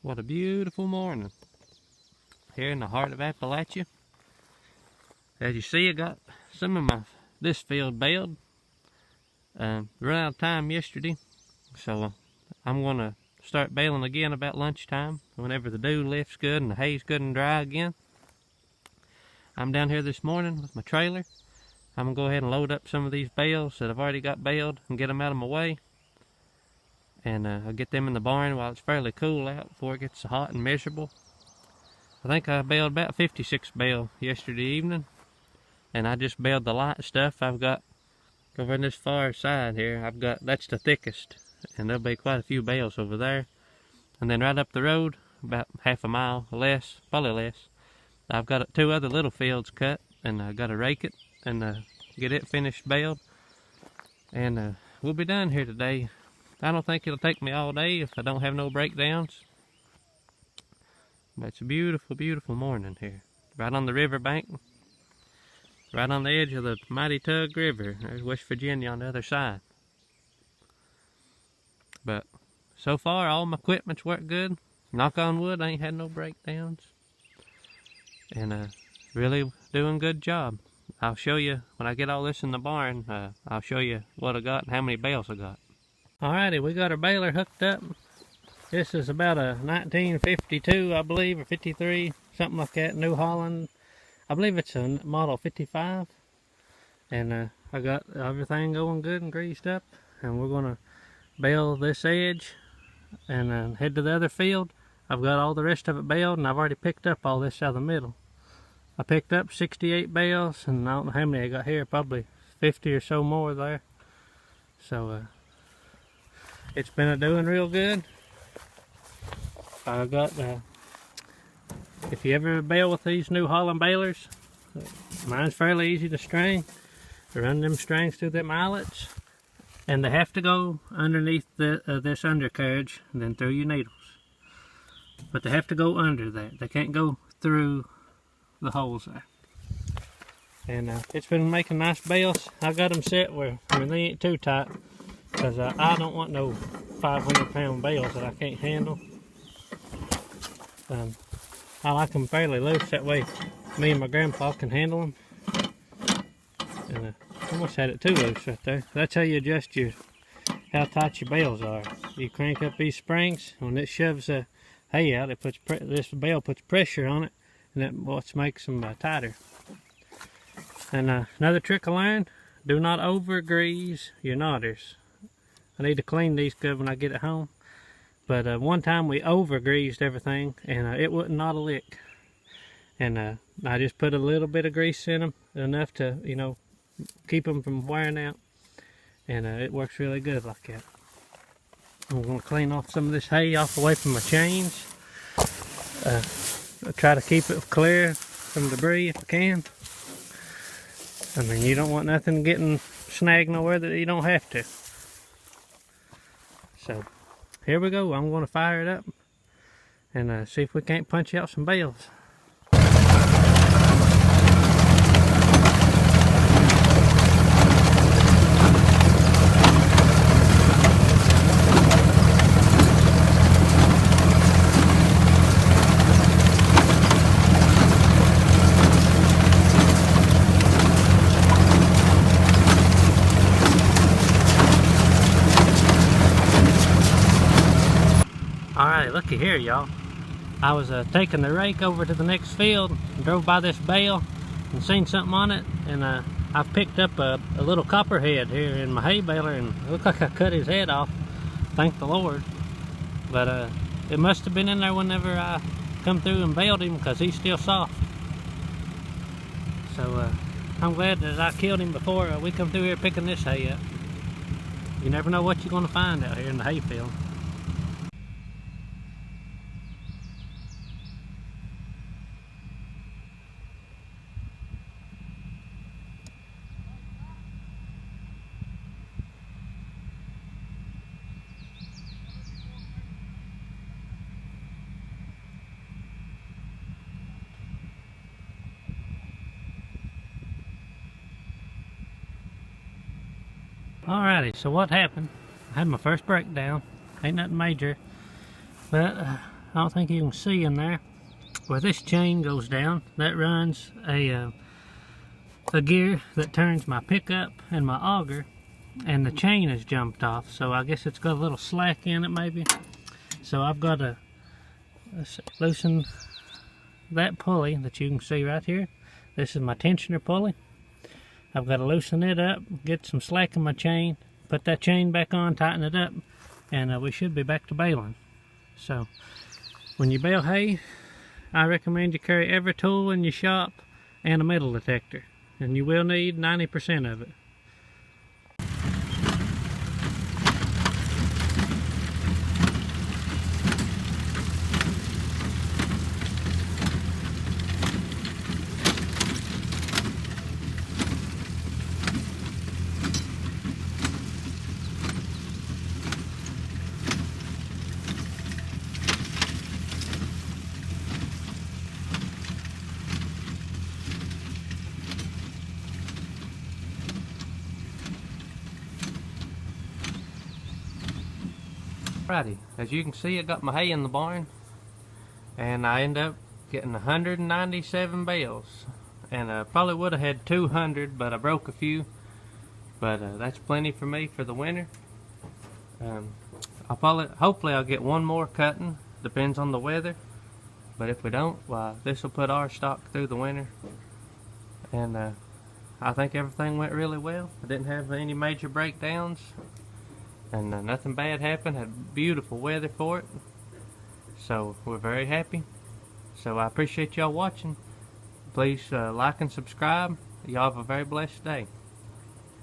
What a beautiful morning here in the heart of Appalachia. As you see, I got some of this field baled. Run out of time yesterday, so I'm gonna start baling again about lunchtime whenever the dew lifts good and the hay's good and dry again. I'm down here this morning with my trailer. I'm gonna go ahead and load up some of these bales that I've already got baled and get them out of my way. And I'll get them in the barn while it's fairly cool out before it gets hot and miserable. I think I baled about 56 bale yesterday evening, and I just baled the light stuff. I've got over on this far side here, that's the thickest, and there'll be quite a few bales over there. And then right up the road, about half a mile less, probably less, I've got 2 other little fields cut, and I got to rake it and get it finished baled. And we'll be done here today. I don't think it'll take me all day if I don't have no breakdowns. But it's a beautiful, beautiful morning here. Right on the river bank. Right on the edge of the mighty Tug River. There's West Virginia on the other side. But so far, all my equipment's worked good. Knock on wood, I ain't had no breakdowns. And really doing a good job. I'll show you, when I get all this in the barn, I'll show you what I got and how many bales I got. Alrighty, we got our baler hooked up. This is about a 1952, I believe, or 53, something like that, New Holland. I believe it's a model 55. And I got everything going good and greased up. And we're gonna bale this edge and head to the other field. I've got all the rest of it baled, and I've already picked up all this out of the middle. I picked up 68 bales, and I don't know how many I got here, probably 50 or so more there. So it's been doing real good. I got, if you ever bale with these New Holland balers, mine's fairly easy to string. Run them strings through them eyelets, and they have to go underneath this undercarriage and then through your needles. But they have to go under that. They can't go through the holes there. And it's been making nice bales. I got them set where, they ain't too tight, because I don't want no 500-pound bales that I can't handle. I like them fairly loose, that way me and my grandpa can handle them. And I almost had it too loose right there. That's how you adjust how tight your bales are. You crank up these springs, when it shoves the hay out, this bale puts pressure on it, and that what makes them tighter. And another trick I learned: do not over grease your knotters. I need to clean these good when I get it home. But one time we over greased everything, and it wouldn't knot a lick. And I just put a little bit of grease in them, enough to, keep them from wearing out. And it works really good like that. I'm going to clean off some of this hay off away from my chains. I try to keep it clear from debris if I can. I mean, you don't want nothing getting snagged nowhere that you don't have to. So here we go. I'm going to fire it up and see if we can't punch out some bales. Alright, looky here, y'all. I was taking the rake over to the next field and drove by this bale and seen something on it, and I picked up a little copperhead here in my hay baler, and it looked like I cut his head off. Thank the Lord. But it must have been in there whenever I come through and baled him, because he's still soft. So I'm glad that I killed him before we come through here picking this hay up. You never know what you're going to find out here in the hay field. Alrighty, so what happened? I had my first breakdown. Ain't nothing major. But I don't think you can see in there, where this chain goes down, that runs a gear that turns my pickup and my auger, and the chain has jumped off, so I guess it's got a little slack in it maybe. So I've got to loosen that pulley that you can see right here. This is my tensioner pulley. I've got to loosen it up, get some slack in my chain, put that chain back on, tighten it up, and we should be back to baling. So when you bale hay, I recommend you carry every tool in your shop and a metal detector, and you will need 90% of it. Alrighty, as you can see, I got my hay in the barn, and I ended up getting 197 bales, and I probably would have had 200, but I broke a few, but that's plenty for me for the winter. Hopefully I'll get one more cutting, depends on the weather, but if we don't, well, this will put our stock through the winter. And I think everything went really well. I didn't have any major breakdowns, and nothing bad happened. Had beautiful weather for it, so we're very happy. So I appreciate y'all watching. Please like and subscribe. Y'all have a very blessed day.